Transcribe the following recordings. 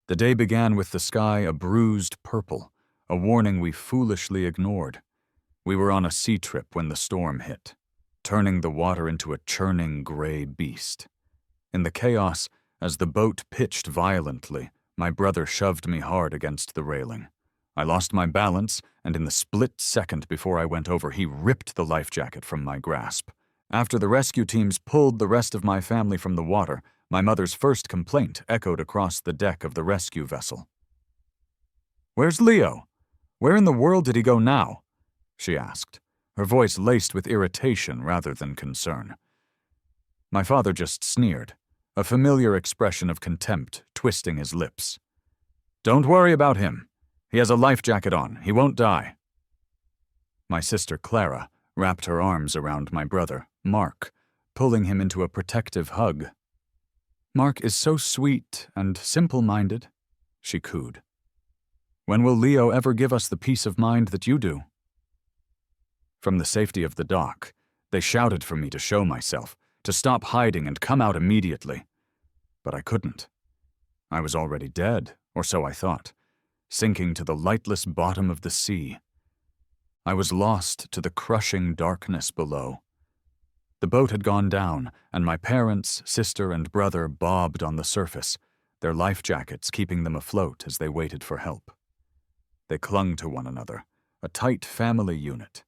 The day began with the sky a bruised purple, a warning we foolishly ignored. We were on a sea trip when the storm hit, turning the water into a churning gray beast. In the chaos, as the boat pitched violently, my brother shoved me hard against the railing. I lost my balance, and in the split second before I went over, he ripped the life jacket from my grasp. After the rescue teams pulled the rest of my family from the water, my mother's first complaint echoed across the deck of the rescue vessel. "Where's Leo? Where in the world did he go now?" she asked, her voice laced with irritation rather than concern. My father just sneered, a familiar expression of contempt twisting his lips. "Don't worry about him. He has a life jacket on. He won't die." My sister Clara wrapped her arms around my brother, Mark, pulling him into a protective hug. "Mark is so sweet and simple-minded," she cooed. "When will Leo ever give us the peace of mind that you do?" From the safety of the dock, they shouted for me to show myself, to stop hiding and come out immediately. But I couldn't. I was already dead, or so I thought, sinking to the lightless bottom of the sea. I was lost to the crushing darkness below. The boat had gone down, and my parents, sister, and brother bobbed on the surface, their life jackets keeping them afloat as they waited for help. They clung to one another, a tight family unit.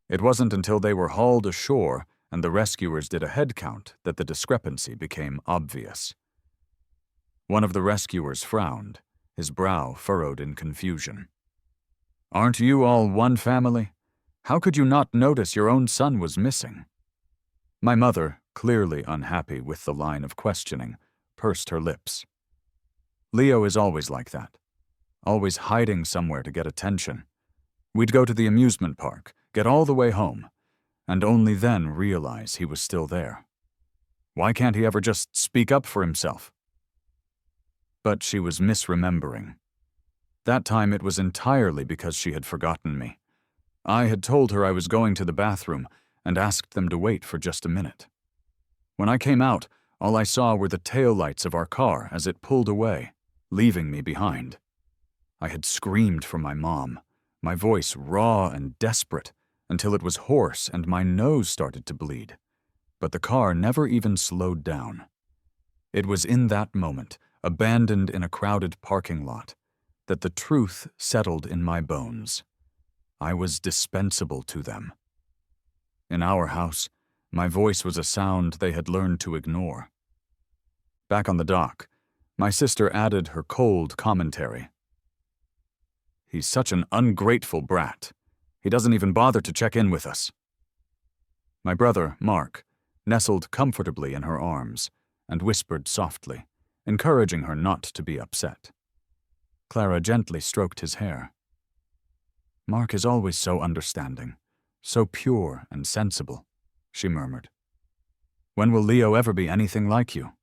It wasn't until they were hauled ashore and the rescuers did a head count that the discrepancy became obvious. One of the rescuers frowned, his brow furrowed in confusion. "Aren't you all one family? How could you not notice your own son was missing?" My mother, clearly unhappy with the line of questioning, pursed her lips. "Leo is always like that, always hiding somewhere to get attention. We'd go to the amusement park, get all the way home, and only then realize he was still there. Why can't he ever just speak up for himself?" But she was misremembering. That time it was entirely because she had forgotten me. I had told her I was going to the bathroom and asked them to wait for just a minute. When I came out, all I saw were the taillights of our car as it pulled away, leaving me behind. I had screamed for my mom, my voice raw and desperate, until it was hoarse and my nose started to bleed. But the car never even slowed down. It was in that moment, abandoned in a crowded parking lot, that the truth settled in my bones. I was dispensable to them. In our house, my voice was a sound they had learned to ignore. Back on the dock, my sister added her cold commentary. "He's such an ungrateful brat. He doesn't even bother to check in with us." My brother, Mark, nestled comfortably in her arms and whispered softly, encouraging her not to be upset. Clara gently stroked his hair. "Mark is always so understanding, so pure and sensible," she murmured. "When will Leo ever be anything like you?"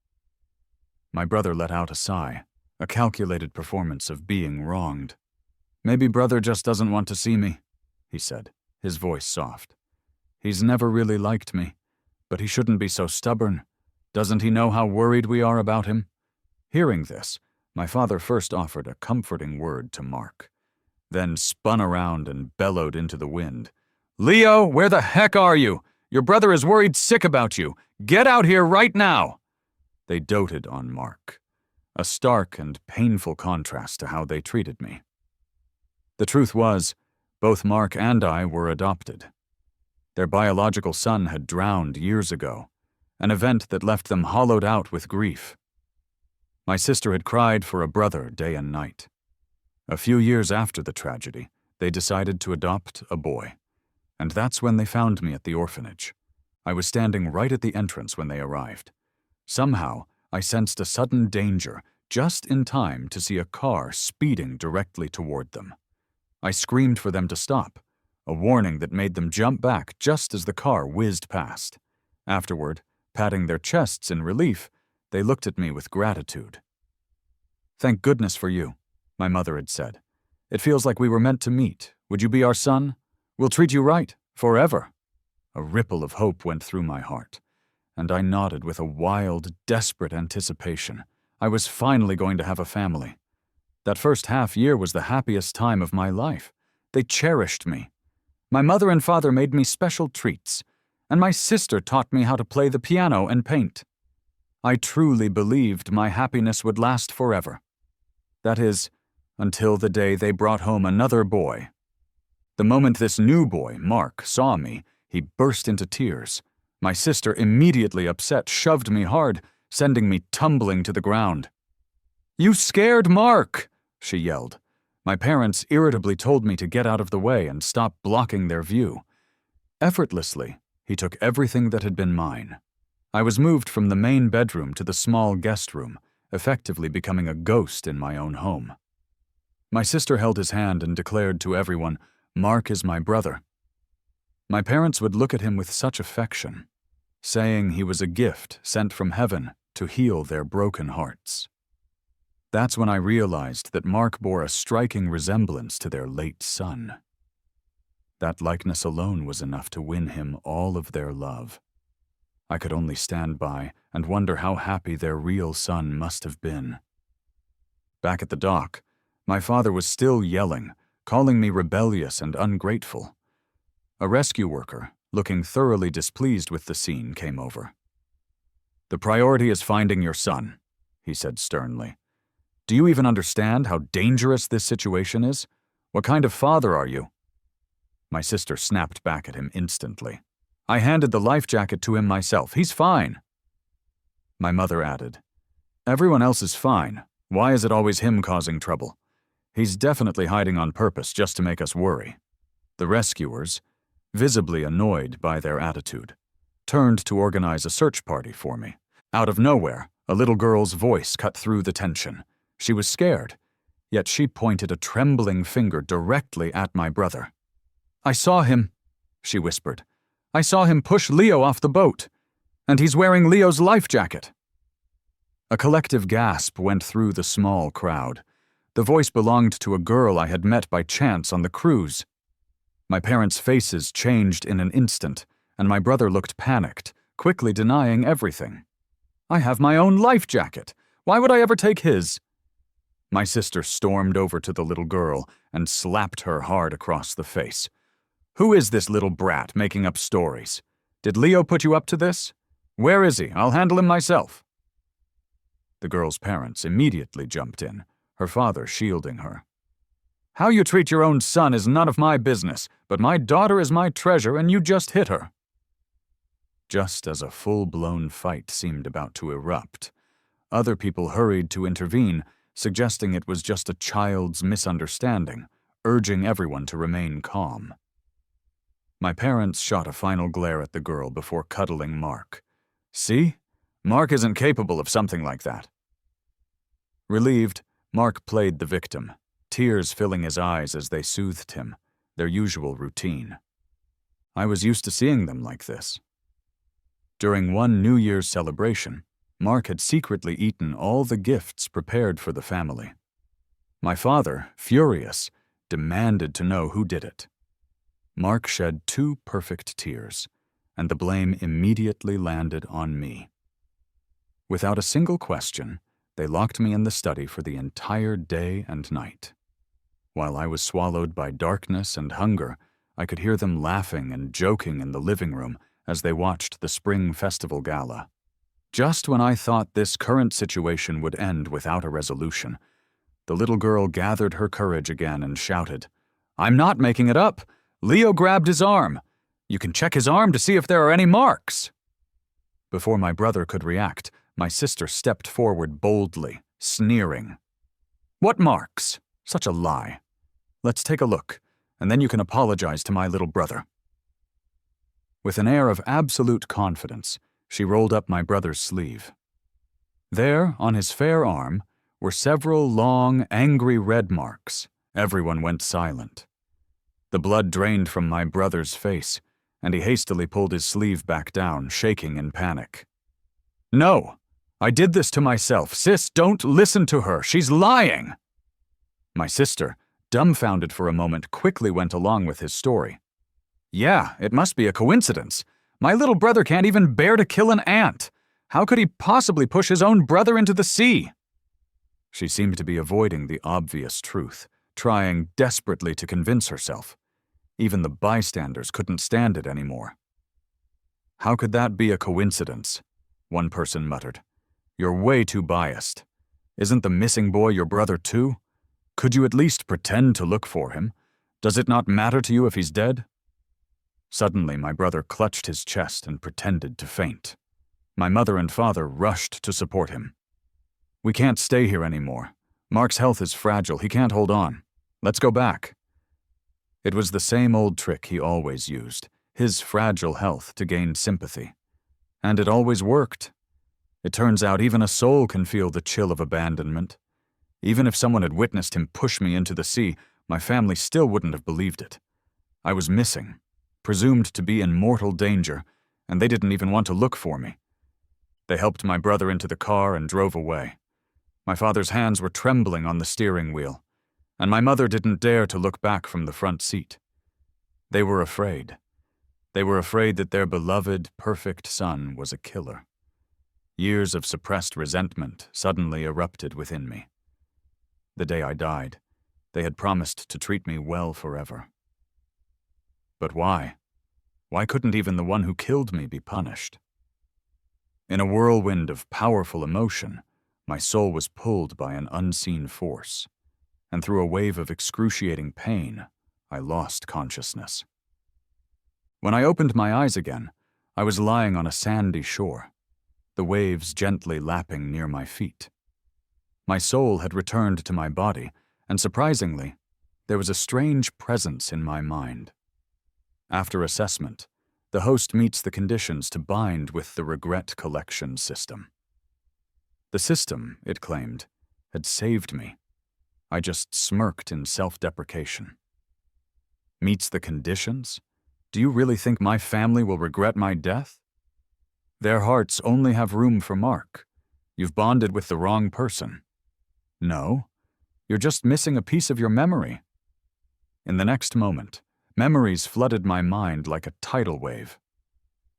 My brother let out a sigh, a calculated performance of being wronged. "Maybe brother just doesn't want to see me," he said, his voice soft. "He's never really liked me, but he shouldn't be so stubborn. Doesn't he know how worried we are about him?" Hearing this, my father first offered a comforting word to Mark, then spun around and bellowed into the wind. "Leo, where the heck are you? Your brother is worried sick about you. Get out here right now!" They doted on Mark, a stark and painful contrast to how they treated me. The truth was, both Mark and I were adopted. Their biological son had drowned years ago, an event that left them hollowed out with grief. My sister had cried for a brother day and night. A few years after the tragedy, they decided to adopt a boy, and that's when they found me at the orphanage. I was standing right at the entrance when they arrived. Somehow, I sensed a sudden danger just in time to see a car speeding directly toward them. I screamed for them to stop, a warning that made them jump back just as the car whizzed past. Afterward, patting their chests in relief, they looked at me with gratitude. "Thank goodness for you," my mother had said. "It feels like we were meant to meet. Would you be our son? We'll treat you right, forever." A ripple of hope went through my heart, and I nodded with a wild, desperate anticipation. I was finally going to have a family. That first half year was the happiest time of my life. They cherished me. My mother and father made me special treats, and my sister taught me how to play the piano and paint. I truly believed my happiness would last forever. That is, until the day they brought home another boy. The moment this new boy, Mark, saw me, he burst into tears. My sister, immediately upset, shoved me hard, sending me tumbling to the ground. "You scared Mark!" she yelled. My parents irritably told me to get out of the way and stop blocking their view. Effortlessly, he took everything that had been mine. I was moved from the main bedroom to the small guest room, effectively becoming a ghost in my own home. My sister held his hand and declared to everyone, "Mark is my brother." My parents would look at him with such affection, saying he was a gift sent from heaven to heal their broken hearts. That's when I realized that Mark bore a striking resemblance to their late son. That likeness alone was enough to win him all of their love. I could only stand by and wonder how happy their real son must have been. Back at the dock, my father was still yelling, calling me rebellious and ungrateful. A rescue worker, looking thoroughly displeased with the scene, came over. "The priority is finding your son," he said sternly. "Do you even understand how dangerous this situation is? What kind of father are you?" My sister snapped back at him instantly. "I handed the life jacket to him myself. He's fine." My mother added, "Everyone else is fine. Why is it always him causing trouble? He's definitely hiding on purpose just to make us worry." The rescuers, visibly annoyed by their attitude, turned to organize a search party for me. Out of nowhere, a little girl's voice cut through the tension. She was scared, yet she pointed a trembling finger directly at my brother. "I saw him," she whispered. "I saw him push Leo off the boat, and he's wearing Leo's life jacket." A collective gasp went through the small crowd. The voice belonged to a girl I had met by chance on the cruise. My parents' faces changed in an instant, and my brother looked panicked, quickly denying everything. "I have my own life jacket. Why would I ever take his?" My sister stormed over to the little girl and slapped her hard across the face. "Who is this little brat making up stories? Did Leo put you up to this? Where is he? I'll handle him myself." The girl's parents immediately jumped in, her father shielding her. "How you treat your own son is none of my business, but my daughter is my treasure and you just hit her." Just as a full-blown fight seemed about to erupt, other people hurried to intervene, suggesting it was just a child's misunderstanding, urging everyone to remain calm. My parents shot a final glare at the girl before cuddling Mark. "See? Mark isn't capable of something like that." Relieved, Mark played the victim, tears filling his eyes as they soothed him, their usual routine. I was used to seeing them like this. During one New Year's celebration, Mark had secretly eaten all the gifts prepared for the family. My father, furious, demanded to know who did it. Mark shed 2 perfect tears, and the blame immediately landed on me. Without a single question, they locked me in the study for the entire day and night. While I was swallowed by darkness and hunger, I could hear them laughing and joking in the living room as they watched the Spring Festival Gala. Just when I thought this current situation would end without a resolution, the little girl gathered her courage again and shouted, "I'm not making it up! Leo grabbed his arm! You can check his arm to see if there are any marks!" Before my brother could react, my sister stepped forward boldly, sneering. "What marks? Such a lie. Let's take a look, and then you can apologize to my little brother." With an air of absolute confidence, she rolled up my brother's sleeve. There, on his fair arm, were several long, angry red marks. Everyone went silent. The blood drained from my brother's face, and he hastily pulled his sleeve back down, shaking in panic. "No! I did this to myself. Sis, don't listen to her. She's lying!" My sister, dumbfounded for a moment, quickly went along with his story. "Yeah, it must be a coincidence. My little brother can't even bear to kill an ant. How could he possibly push his own brother into the sea?" She seemed to be avoiding the obvious truth, trying desperately to convince herself. Even the bystanders couldn't stand it anymore. "How could that be a coincidence?" one person muttered. "You're way too biased. Isn't the missing boy your brother too? Could you at least pretend to look for him? Does it not matter to you if he's dead?" Suddenly, my brother clutched his chest and pretended to faint. My mother and father rushed to support him. "We can't stay here anymore. Mark's health is fragile. He can't hold on. Let's go back." It was the same old trick he always used, his fragile health to gain sympathy. And it always worked. It turns out even a soul can feel the chill of abandonment. Even if someone had witnessed him push me into the sea, my family still wouldn't have believed it. I was missing, presumed to be in mortal danger, and they didn't even want to look for me. They helped my brother into the car and drove away. My father's hands were trembling on the steering wheel, and my mother didn't dare to look back from the front seat. They were afraid. They were afraid that their beloved, perfect son was a killer. Years of suppressed resentment suddenly erupted within me. The day I died, they had promised to treat me well forever. But why? Why couldn't even the one who killed me be punished? In a whirlwind of powerful emotion, my soul was pulled by an unseen force, and through a wave of excruciating pain, I lost consciousness. When I opened my eyes again, I was lying on a sandy shore, the waves gently lapping near my feet. My soul had returned to my body, and surprisingly, there was a strange presence in my mind. After assessment, the host meets the conditions to bind with the regret collection system. The system, it claimed, had saved me. I just smirked in self-deprecation. Meets the conditions? Do you really think my family will regret my death? Their hearts only have room for Mark. You've bonded with the wrong person. No, you're just missing a piece of your memory. In the next moment, memories flooded my mind like a tidal wave.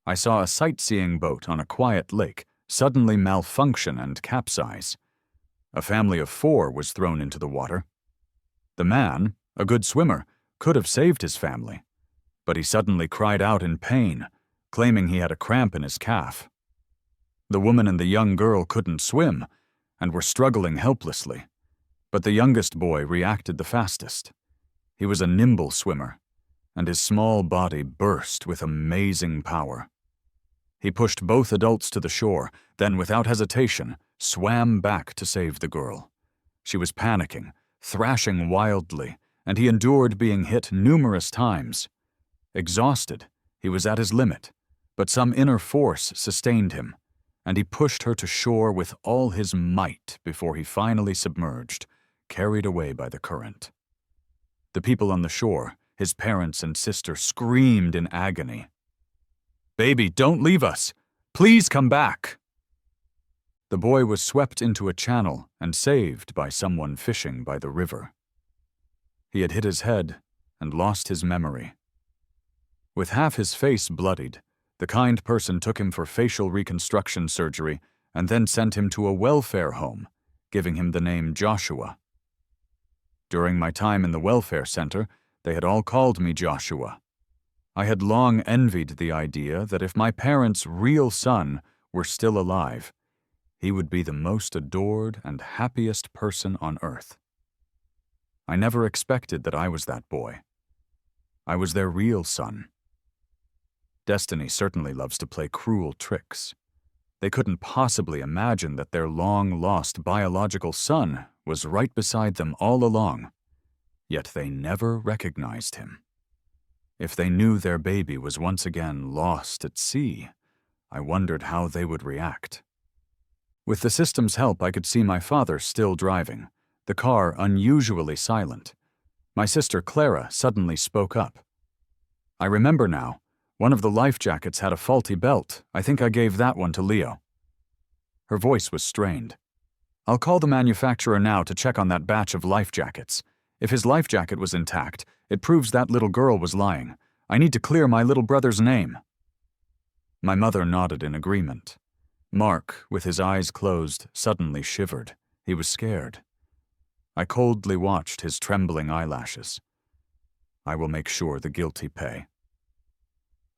I saw a sightseeing boat on a quiet lake suddenly malfunction and capsize. A family of 4 was thrown into the water. The man, a good swimmer, could have saved his family, but he suddenly cried out in pain, claiming he had a cramp in his calf. The woman and the young girl couldn't swim and were struggling helplessly, but the youngest boy reacted the fastest. He was a nimble swimmer, and his small body burst with amazing power. He pushed both adults to the shore, then without hesitation, swam back to save the girl. She was panicking, thrashing wildly, and he endured being hit numerous times. Exhausted, he was at his limit, but some inner force sustained him, and he pushed her to shore with all his might before he finally submerged, carried away by the current. The people on the shore, his parents and sister, screamed in agony. "Baby, don't leave us! Please come back!" The boy was swept into a channel and saved by someone fishing by the river. He had hit his head and lost his memory. With half his face bloodied, the kind person took him for facial reconstruction surgery and then sent him to a welfare home, giving him the name Joshua. During my time in the welfare center, they had all called me Joshua. I had long envied the idea that if my parents' real son were still alive, he would be the most adored and happiest person on earth. I never expected that I was that boy. I was their real son. Destiny certainly loves to play cruel tricks. They couldn't possibly imagine that their long-lost biological son was right beside them all along, yet they never recognized him. If they knew their baby was once again lost at sea, I wondered how they would react. With the system's help, I could see my father still driving, the car unusually silent. My sister Clara suddenly spoke up. "I remember now. One of the life jackets had a faulty belt. I think I gave that one to Leo." Her voice was strained. "I'll call the manufacturer now to check on that batch of life jackets. If his life jacket was intact, it proves that little girl was lying. I need to clear my little brother's name." My mother nodded in agreement. Mark, with his eyes closed, suddenly shivered, He was scared. I coldly watched his trembling eyelashes. I will make sure the guilty pay.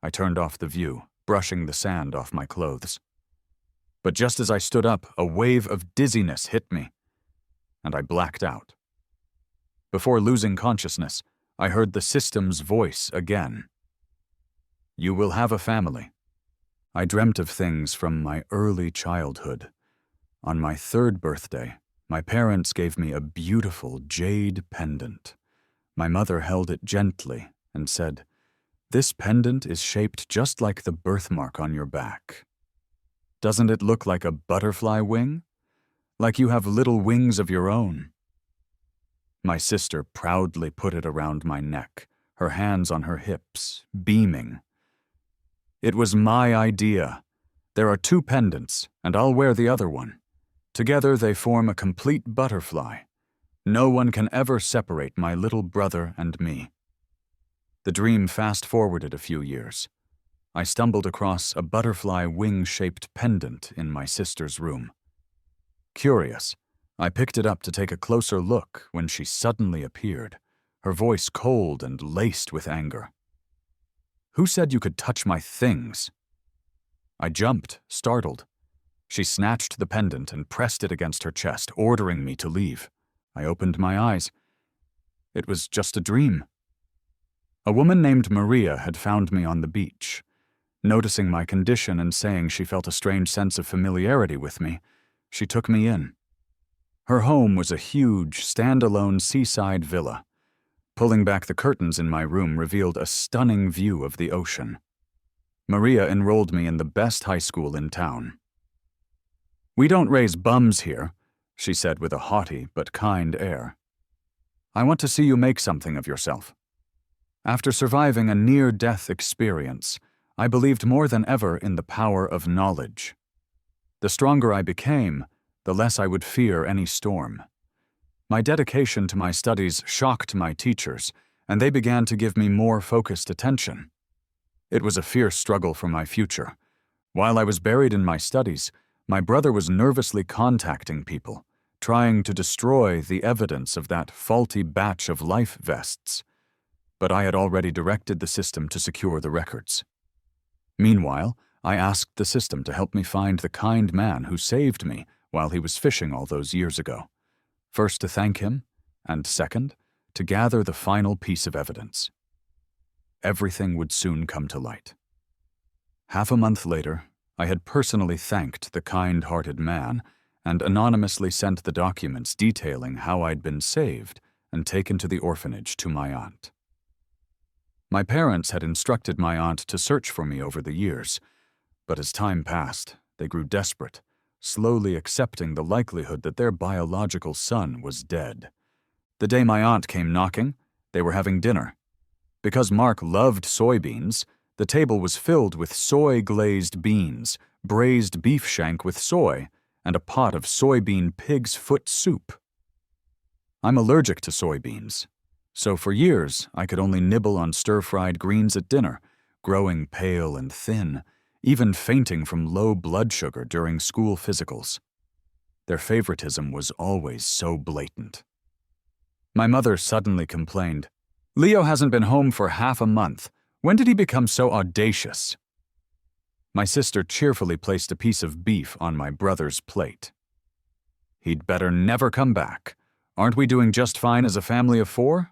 I turned off the view, brushing the sand off my clothes. But just as I stood up, a wave of dizziness hit me, and I blacked out. Before losing consciousness, I heard the system's voice again. You will have a family. I dreamt of things from my early childhood. On my 3rd birthday, my parents gave me a beautiful jade pendant. My mother held it gently and said, "This pendant is shaped just like the birthmark on your back. Doesn't it look like a butterfly wing? Like you have little wings of your own." My sister proudly put it around my neck, her hands on her hips, beaming. It was my idea. There are 2 pendants, and I'll wear the other one. Together they form a complete butterfly. No one can ever separate my little brother and me. The dream fast-forwarded a few years. I stumbled across a butterfly wing-shaped pendant in my sister's room. Curious, I picked it up to take a closer look when she suddenly appeared, her voice cold and laced with anger. "Who said you could touch my things?" I jumped, startled. She snatched the pendant and pressed it against her chest, ordering me to leave. I opened my eyes. It was just a dream. A woman named Maria had found me on the beach. Noticing my condition and saying she felt a strange sense of familiarity with me, she took me in. Her home was a huge, standalone seaside villa. Pulling back the curtains in my room revealed a stunning view of the ocean. Maria enrolled me in the best high school in town. "We don't raise bums here," she said with a haughty but kind air. "I want to see you make something of yourself." After surviving a near-death experience, I believed more than ever in the power of knowledge. The stronger I became, the less I would fear any storm. My dedication to my studies shocked my teachers, and they began to give me more focused attention. It was a fierce struggle for my future. While I was buried in my studies, my brother was nervously contacting people, trying to destroy the evidence of that faulty batch of life vests. But I had already directed the system to secure the records. Meanwhile, I asked the system to help me find the kind man who saved me while he was fishing all those years ago. First to thank him, and second, to gather the final piece of evidence. Everything would soon come to light. Half a month later, I had personally thanked the kind-hearted man and anonymously sent the documents detailing how I'd been saved and taken to the orphanage to my aunt. My parents had instructed my aunt to search for me over the years, but as time passed, they grew desperate, slowly accepting the likelihood that their biological son was dead. The day my aunt came knocking, they were having dinner. Because Mark loved soybeans, the table was filled with soy-glazed beans, braised beef shank with soy, and a pot of soybean pig's foot soup. I'm allergic to soybeans, so for years I could only nibble on stir-fried greens at dinner, growing pale and thin, even fainting from low blood sugar during school physicals. Their favoritism was always so blatant. My mother suddenly complained, "Leo hasn't been home for half a month. When did he become so audacious?" My sister cheerfully placed a piece of beef on my brother's plate. "He'd better never come back. Aren't we doing just fine as a family of 4?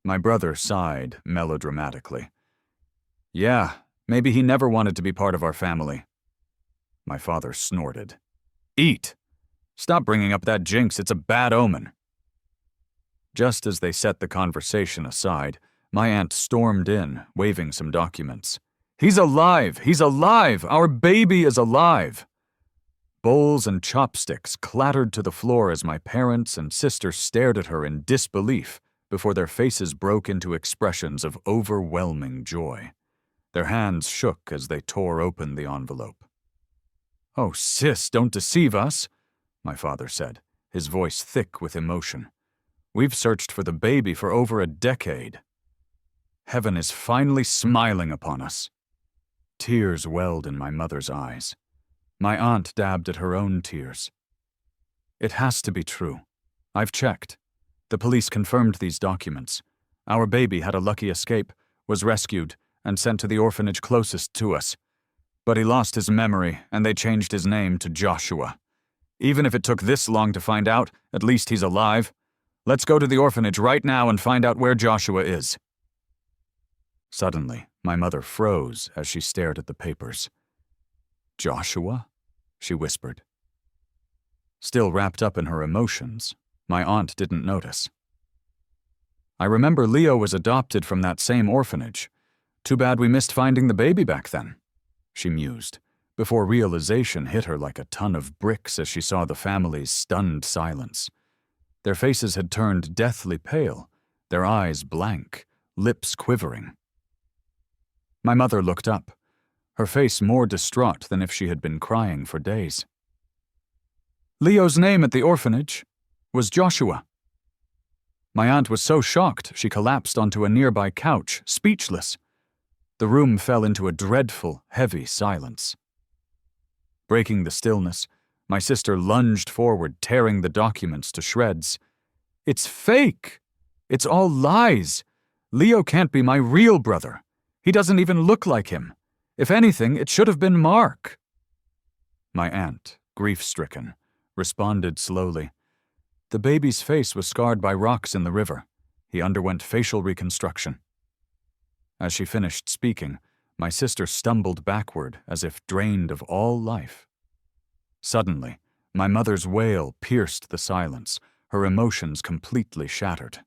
My brother sighed melodramatically. "Yeah, maybe he never wanted to be part of our family." My father snorted. "Eat! Stop bringing up that jinx, it's a bad omen." Just as they set the conversation aside, my aunt stormed in, waving some documents. "He's alive! He's alive! Our baby is alive!" Bowls and chopsticks clattered to the floor as my parents and sister stared at her in disbelief before their faces broke into expressions of overwhelming joy. Their hands shook as they tore open the envelope. "Oh, sis, don't deceive us," my father said, his voice thick with emotion. "We've searched for the baby for over a decade. Heaven is finally smiling upon us." Tears welled in my mother's eyes. My aunt dabbed at her own tears. It has to be true. I've checked. The police confirmed these documents. Our baby had a lucky escape, was rescued, and sent to the orphanage closest to us. But he lost his memory, and they changed his name to Joshua. Even if it took this long to find out, at least he's alive. Let's go to the orphanage right now and find out where Joshua is. Suddenly, my mother froze as she stared at the papers. Joshua? She whispered. Still wrapped up in her emotions, my aunt didn't notice. I remember Leo was adopted from that same orphanage. Too bad we missed finding the baby back then, she mused, before realization hit her like a ton of bricks as she saw the family's stunned silence. Their faces had turned deathly pale, their eyes blank, lips quivering. My mother looked up, her face more distraught than if she had been crying for days. Leo's name at the orphanage was Joshua. My aunt was so shocked she collapsed onto a nearby couch, speechless. The room fell into a dreadful, heavy silence. Breaking the stillness, my sister lunged forward, tearing the documents to shreds. It's fake! It's all lies! Leo can't be my real brother. He doesn't even look like him. If anything, it should have been Mark. My aunt, grief-stricken, responded slowly. The baby's face was scarred by rocks in the river. He underwent facial reconstruction. As she finished speaking, my sister stumbled backward as if drained of all life. Suddenly, my mother's wail pierced the silence, her emotions completely shattered.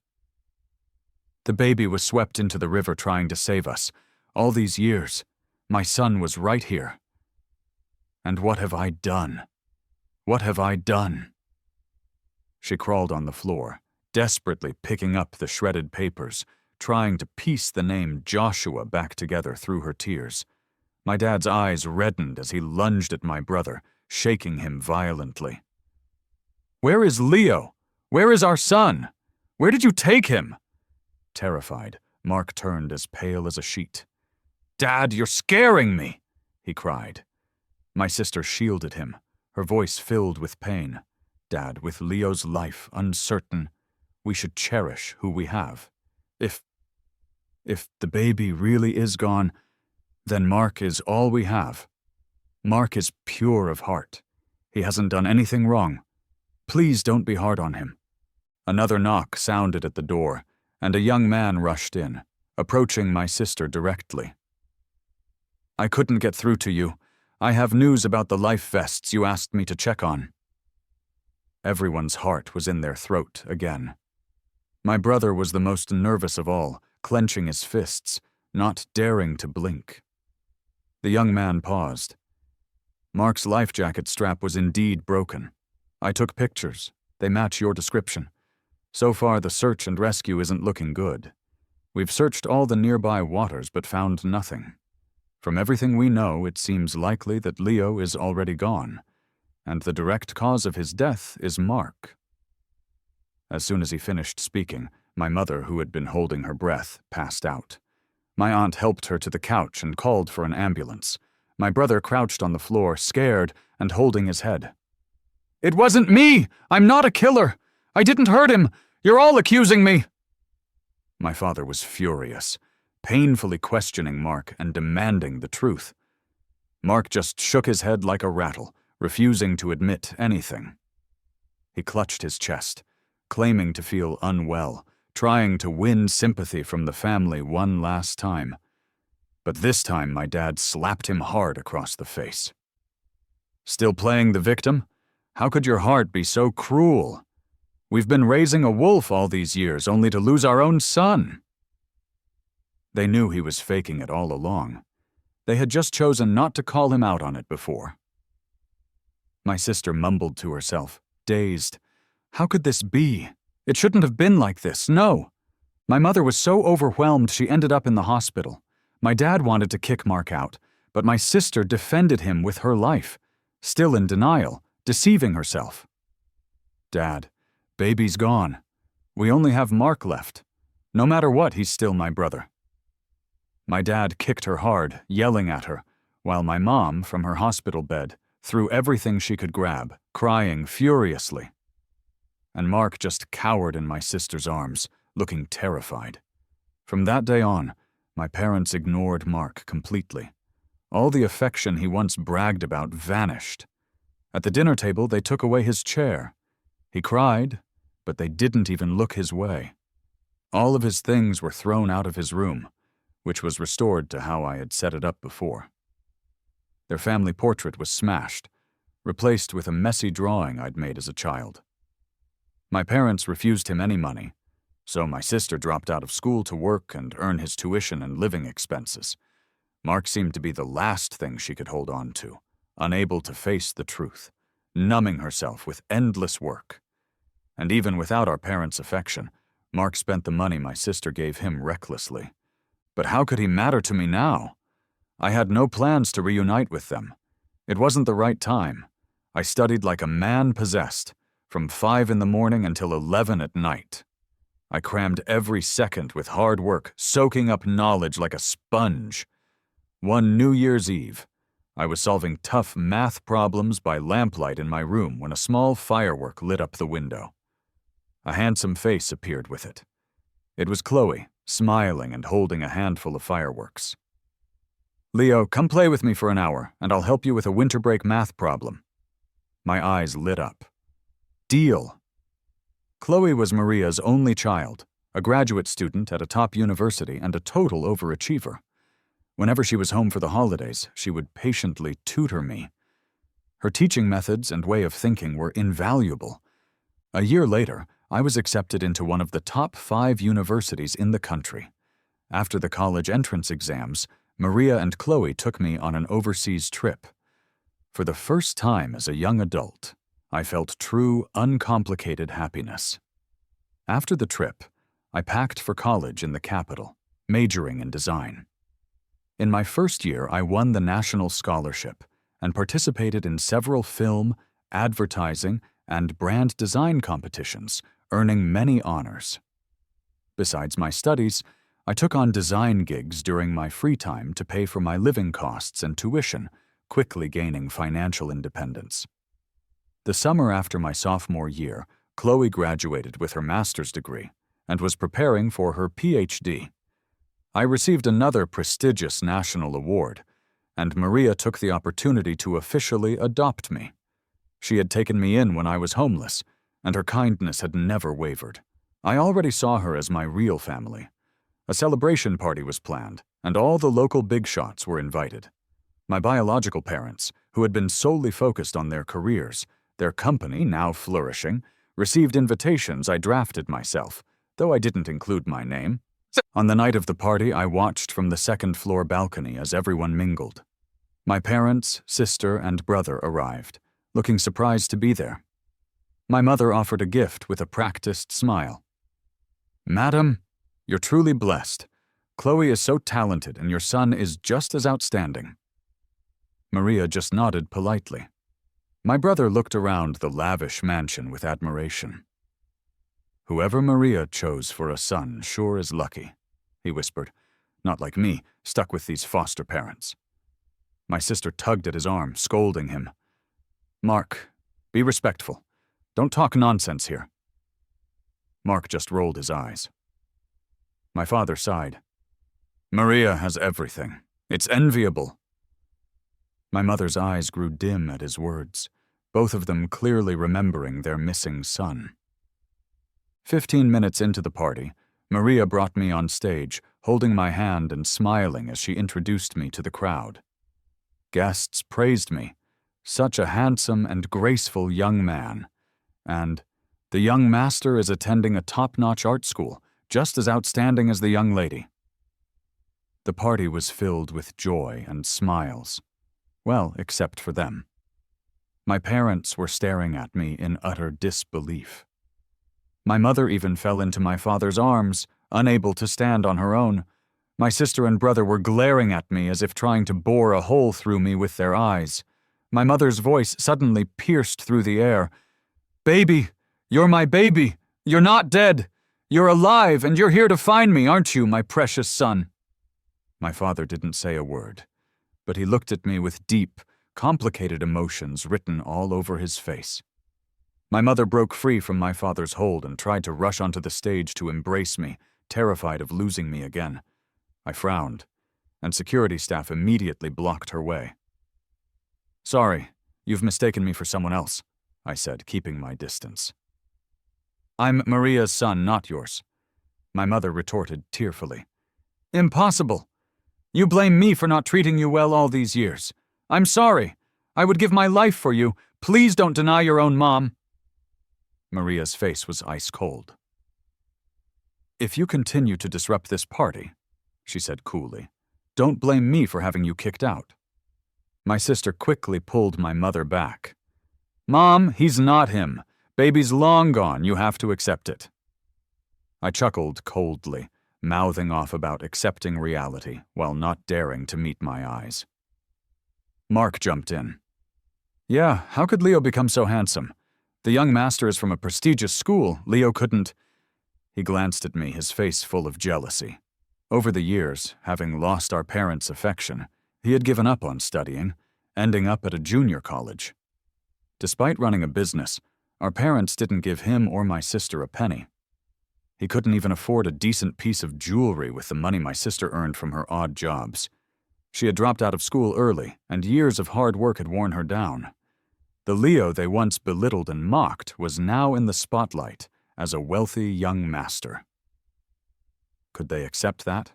The baby was swept into the river trying to save us. All these years, my son was right here. And what have I done? What have I done? She crawled on the floor, desperately picking up the shredded papers, trying to piece the name Joshua back together through her tears. My dad's eyes reddened as he lunged at my brother, shaking him violently. Where is Leo? Where is our son? Where did you take him? Terrified, Mark turned as pale as a sheet. Dad, you're scaring me, he cried. My sister shielded him, her voice filled with pain. Dad, with Leo's life uncertain, we should cherish who we have. If the baby really is gone, then Mark is all we have. Mark is pure of heart. He hasn't done anything wrong. Please don't be hard on him. Another knock sounded at the door, and a young man rushed in, approaching my sister directly. I couldn't get through to you. I have news about the life vests you asked me to check on. Everyone's heart was in their throat again. My brother was the most nervous of all, clenching his fists, not daring to blink. The young man paused. Mark's life jacket strap was indeed broken. I took pictures. They match your description. So far, the search and rescue isn't looking good. We've searched all the nearby waters but found nothing. From everything we know, it seems likely that Leo is already gone, and the direct cause of his death is Mark. As soon as he finished speaking, my mother, who had been holding her breath, passed out. My aunt helped her to the couch and called for an ambulance. My brother crouched on the floor, scared and holding his head. It wasn't me! I'm not a killer! I didn't hurt him! You're all accusing me! My father was furious, painfully questioning Mark and demanding the truth. Mark just shook his head like a rattle, refusing to admit anything. He clutched his chest, claiming to feel unwell, trying to win sympathy from the family one last time. But this time my dad slapped him hard across the face. Still playing the victim? How could your heart be so cruel? We've been raising a wolf all these years only to lose our own son. They knew he was faking it all along. They had just chosen not to call him out on it before. My sister mumbled to herself, dazed. How could this be? It shouldn't have been like this, no. My mother was so overwhelmed she ended up in the hospital. My dad wanted to kick Mark out, but my sister defended him with her life, still in denial, deceiving herself. Dad, baby's gone. We only have Mark left. No matter what, he's still my brother. My dad kicked her hard, yelling at her, while my mom, from her hospital bed, threw everything she could grab, crying furiously. and Mark just cowered in my sister's arms, looking terrified. From that day on, my parents ignored Mark completely. All the affection he once bragged about vanished. At the dinner table, they took away his chair. He cried, but they didn't even look his way. All of his things were thrown out of his room, which was restored to how I had set it up before. Their family portrait was smashed, replaced with a messy drawing I'd made as a child. My parents refused him any money, so my sister dropped out of school to work and earn his tuition and living expenses. Mark seemed to be the last thing she could hold on to, unable to face the truth, numbing herself with endless work. And even without our parents' affection, Mark spent the money my sister gave him recklessly. But how could he matter to me now? I had no plans to reunite with them. It wasn't the right time. I studied like a man possessed, from 5 in the morning until 11 at night. I crammed every second with hard work, soaking up knowledge like a sponge. One New Year's Eve, I was solving tough math problems by lamplight in my room when a small firework lit up the window. A handsome face appeared with it. It was Chloe, smiling and holding a handful of fireworks. "Leo, come play with me for an hour, and I'll help you with a winter break math problem." My eyes lit up. Deal! Chloe was Maria's only child, a graduate student at a top university and a total overachiever. Whenever she was home for the holidays, she would patiently tutor me. Her teaching methods and way of thinking were invaluable. A year later, I was accepted into one of the top 5 universities in the country. After the college entrance exams, Maria and Chloe took me on an overseas trip. For the first time as a young adult, I felt true, uncomplicated happiness. After the trip, I packed for college in the capital, majoring in design. In my first year, I won the national scholarship and participated in several film, advertising, and brand design competitions, earning many honors. Besides my studies, I took on design gigs during my free time to pay for my living costs and tuition, quickly gaining financial independence. The summer after my sophomore year, Chloe graduated with her master's degree and was preparing for her PhD. I received another prestigious national award, and Maria took the opportunity to officially adopt me. She had taken me in when I was homeless, and her kindness had never wavered. I already saw her as my real family. A celebration party was planned, and all the local big shots were invited. My biological parents, who had been solely focused on their careers, their company now flourishing, received invitations I drafted myself, though I didn't include my name. On the night of the party, I watched from the second-floor balcony as everyone mingled. My parents, sister, and brother arrived, looking surprised to be there. My mother offered a gift with a practiced smile. "Madam, you're truly blessed. Chloe is so talented, and your son is just as outstanding." Maria just nodded politely. My brother looked around the lavish mansion with admiration. "Whoever Maria chose for a son sure is lucky," he whispered. "Not like me, stuck with these foster parents." My sister tugged at his arm, scolding him. "Mark, be respectful. Don't talk nonsense here." Mark just rolled his eyes. My father sighed. "Maria has everything. It's enviable." My mother's eyes grew dim at his words, both of them clearly remembering their missing son. 15 minutes into the party, Maria brought me on stage, holding my hand and smiling as she introduced me to the crowd. Guests praised me. Such a handsome and graceful young man. And the young master is attending a top-notch art school, just as outstanding as the young lady. The party was filled with joy and smiles. Well, except for them. My parents were staring at me in utter disbelief. My mother even fell into my father's arms, unable to stand on her own. My sister and brother were glaring at me as if trying to bore a hole through me with their eyes. My mother's voice suddenly pierced through the air. "Baby, you're my baby. You're not dead. You're alive, and you're here to find me, aren't you, my precious son?" My father didn't say a word, but he looked at me with deep, complicated emotions written all over his face. My mother broke free from my father's hold and tried to rush onto the stage to embrace me, terrified of losing me again. I frowned, and security staff immediately blocked her way. "Sorry, you've mistaken me for someone else," I said, keeping my distance. "I'm Maria's son, not yours," my mother retorted tearfully. "Impossible! You blame me for not treating you well all these years. I'm sorry. I would give my life for you. Please don't deny your own mom." Maria's face was ice cold. "If you continue to disrupt this party," she said coolly, "don't blame me for having you kicked out." My sister quickly pulled my mother back. "Mom, he's not him. Baby's long gone. You have to accept it." I chuckled coldly, mouthing off about accepting reality while not daring to meet my eyes. Mark jumped in. "Yeah, how could Leo become so handsome? The young master is from a prestigious school. Leo couldn't—" He glanced at me, his face full of jealousy. Over the years, having lost our parents' affection, he had given up on studying, ending up at a junior college. Despite running a business, our parents didn't give him or my sister a penny. He couldn't even afford a decent piece of jewelry with the money my sister earned from her odd jobs. She had dropped out of school early, and years of hard work had worn her down. The Leo they once belittled and mocked was now in the spotlight as a wealthy young master. Could they accept that?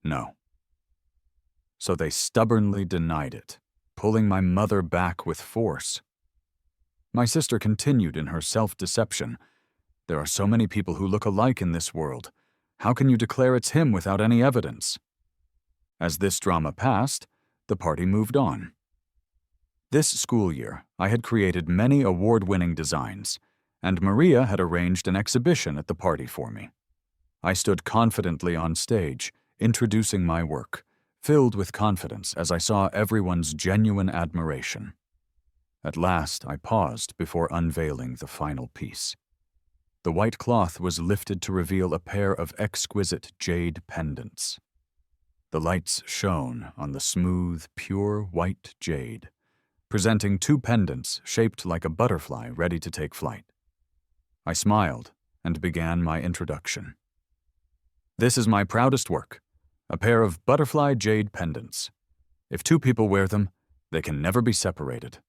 No. So they stubbornly denied it, pulling my mother back with force. My sister continued in her self-deception. "There are so many people who look alike in this world. How can you declare it's him without any evidence?" As this drama passed, the party moved on. This school year, I had created many award-winning designs, and Maria had arranged an exhibition at the party for me. I stood confidently on stage, introducing my work, filled with confidence as I saw everyone's genuine admiration. At last, I paused before unveiling the final piece. The white cloth was lifted to reveal a pair of exquisite jade pendants. The lights shone on the smooth, pure white jade, presenting two pendants shaped like a butterfly ready to take flight. I smiled and began my introduction. "This is my proudest work, a pair of butterfly jade pendants. If two people wear them, they can never be separated."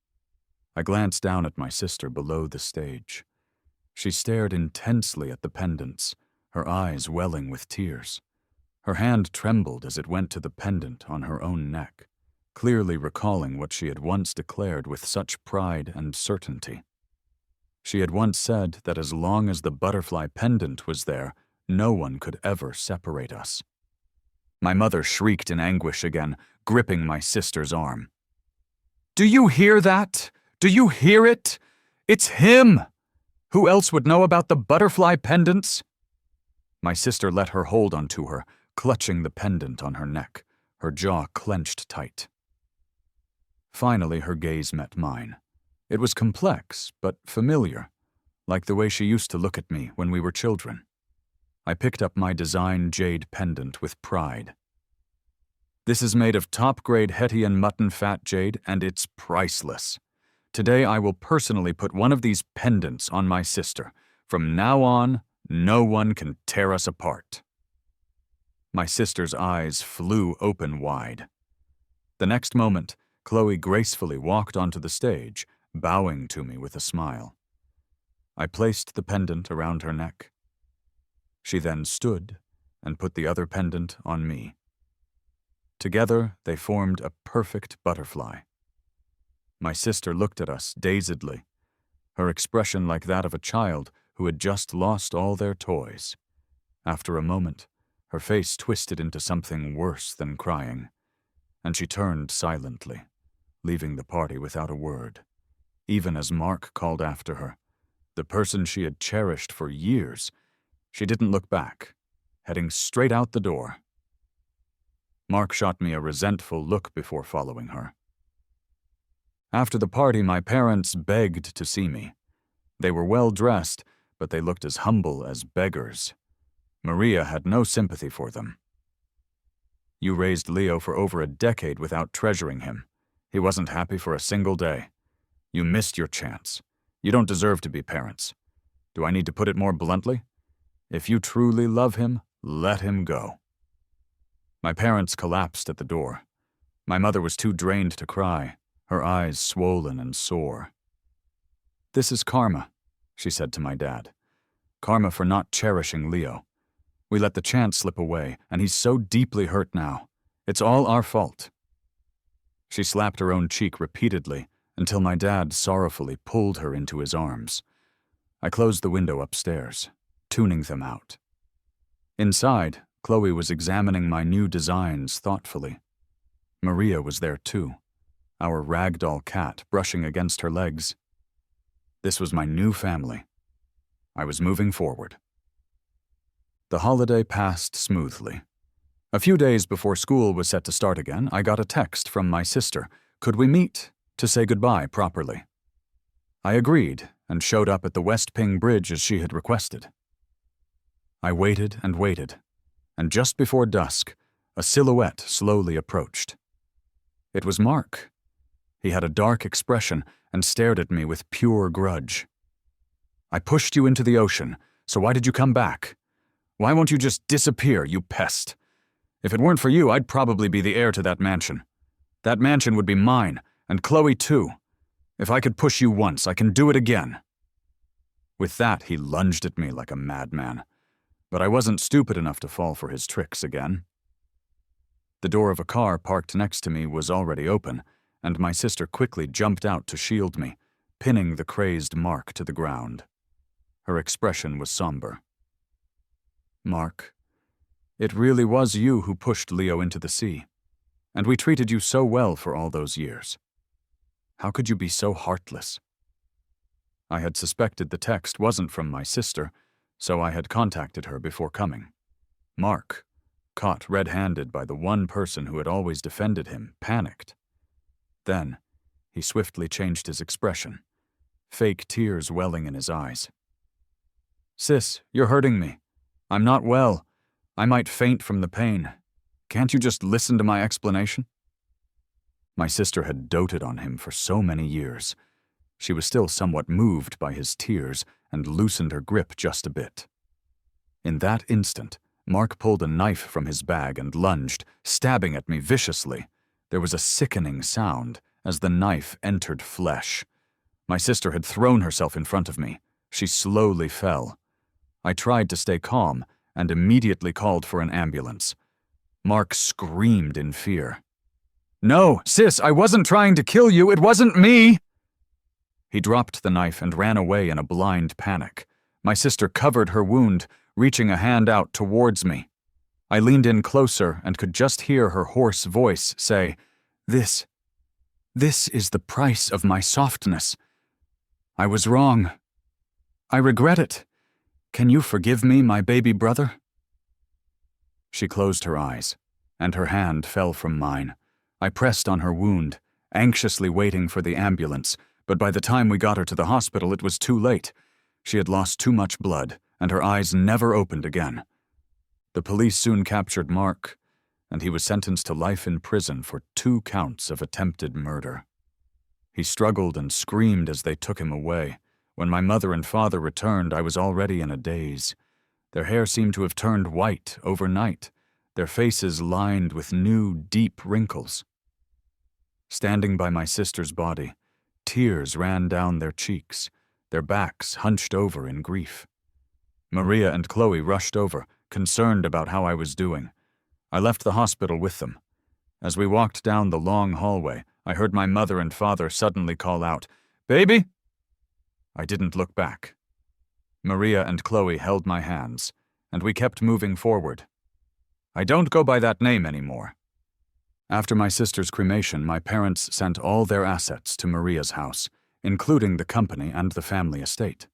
I glanced down at my sister below the stage. She stared intensely at the pendants, her eyes welling with tears. Her hand trembled as it went to the pendant on her own neck, clearly recalling what she had once declared with such pride and certainty. She had once said that as long as the butterfly pendant was there, no one could ever separate us. My mother shrieked in anguish again, gripping my sister's arm. "Do you hear that? Do you hear it? It's him! Who else would know about the butterfly pendants?" My sister let her hold onto her, clutching the pendant on her neck, her jaw clenched tight. Finally, her gaze met mine. It was complex, but familiar, like the way she used to look at me when we were children. I picked up my design jade pendant with pride. "This is made of top-grade Hettian mutton fat jade, and it's priceless. Today I will personally put one of these pendants on my sister. From now on, no one can tear us apart." My sister's eyes flew open wide. The next moment, Chloe gracefully walked onto the stage, bowing to me with a smile. I placed the pendant around her neck. She then stood and put the other pendant on me. Together, they formed a perfect butterfly. My sister looked at us dazedly, her expression like that of a child who had just lost all their toys. After a moment, her face twisted into something worse than crying, and she turned silently, leaving the party without a word, even as Mark called after her. The person she had cherished for years, she didn't look back, heading straight out the door. Mark shot me a resentful look before following her. After the party, my parents begged to see me. They were well-dressed, but they looked as humble as beggars. Maria had no sympathy for them. "You raised Leo for over a decade without treasuring him. He wasn't happy for a single day. You missed your chance. You don't deserve to be parents. Do I need to put it more bluntly? If you truly love him, let him go." My parents collapsed at the door. My mother was too drained to cry, her eyes swollen and sore. "This is karma," she said to my dad. "Karma for not cherishing Leo. We let the chance slip away, and he's so deeply hurt now. It's all our fault." She slapped her own cheek repeatedly until my dad sorrowfully pulled her into his arms. I closed the window upstairs, tuning them out. Inside, Chloe was examining my new designs thoughtfully. Maria was there too, our ragdoll cat brushing against her legs. This was my new family. I was moving forward. The holiday passed smoothly. A few days before school was set to start again, I got a text from my sister. Could we meet to say goodbye properly? I agreed and showed up at the West Ping Bridge as she had requested. I waited and waited, and just before dusk, a silhouette slowly approached. It was Mark. He had a dark expression and stared at me with pure grudge. "I pushed you into the ocean, so why did you come back? Why won't you just disappear, you pest? If it weren't for you, I'd probably be the heir to that mansion. That mansion would be mine, and Chloe too. If I could push you once, I can do it again." With that, he lunged at me like a madman, but I wasn't stupid enough to fall for his tricks again. The door of a car parked next to me was already open, and my sister quickly jumped out to shield me, pinning the crazed Mark to the ground. Her expression was somber. "Mark, it really was you who pushed Leo into the sea, and we treated you so well for all those years. How could you be so heartless?" I had suspected the text wasn't from my sister, so I had contacted her before coming. Mark, caught red-handed by the one person who had always defended him, panicked. Then, he swiftly changed his expression, fake tears welling in his eyes. "Sis, you're hurting me. I'm not well. I might faint from the pain. Can't you just listen to my explanation?" My sister had doted on him for so many years. She was still somewhat moved by his tears and loosened her grip just a bit. In that instant, Mark pulled a knife from his bag and lunged, stabbing at me viciously. There was a sickening sound as the knife entered flesh. My sister had thrown herself in front of me. She slowly fell. I tried to stay calm and immediately called for an ambulance. Mark screamed in fear. "No, sis, I wasn't trying to kill you. It wasn't me!" He dropped the knife and ran away in a blind panic. My sister covered her wound, reaching a hand out towards me. I leaned in closer and could just hear her hoarse voice say, This is the price of my softness. I was wrong. I regret it. Can you forgive me, my baby brother?" She closed her eyes, and her hand fell from mine. I pressed on her wound, anxiously waiting for the ambulance, but by the time we got her to the hospital, it was too late. She had lost too much blood, and her eyes never opened again. The police soon captured Mark, and he was sentenced to life in prison for 2 counts of attempted murder. He struggled and screamed as they took him away. When my mother and father returned, I was already in a daze. Their hair seemed to have turned white overnight, their faces lined with new, deep wrinkles. Standing by my sister's body, tears ran down their cheeks, their backs hunched over in grief. Maria and Chloe rushed over, concerned about how I was doing. I left the hospital with them. As we walked down the long hallway, I heard my mother and father suddenly call out, "Baby!" I didn't look back. Maria and Chloe held my hands, and we kept moving forward. I don't go by that name anymore. After my sister's cremation, my parents sent all their assets to Maria's house, including the company and the family estate.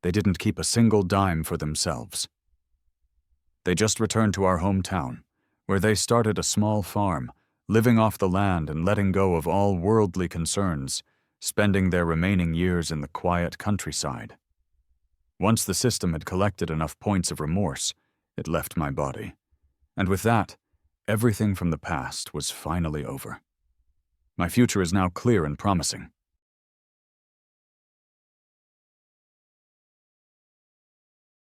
They didn't keep a single dime for themselves. They just returned to our hometown, where they started a small farm, living off the land and letting go of all worldly concerns, spending their remaining years in the quiet countryside. Once the system had collected enough points of remorse, it left my body. And with that, everything from the past was finally over. My future is now clear and promising.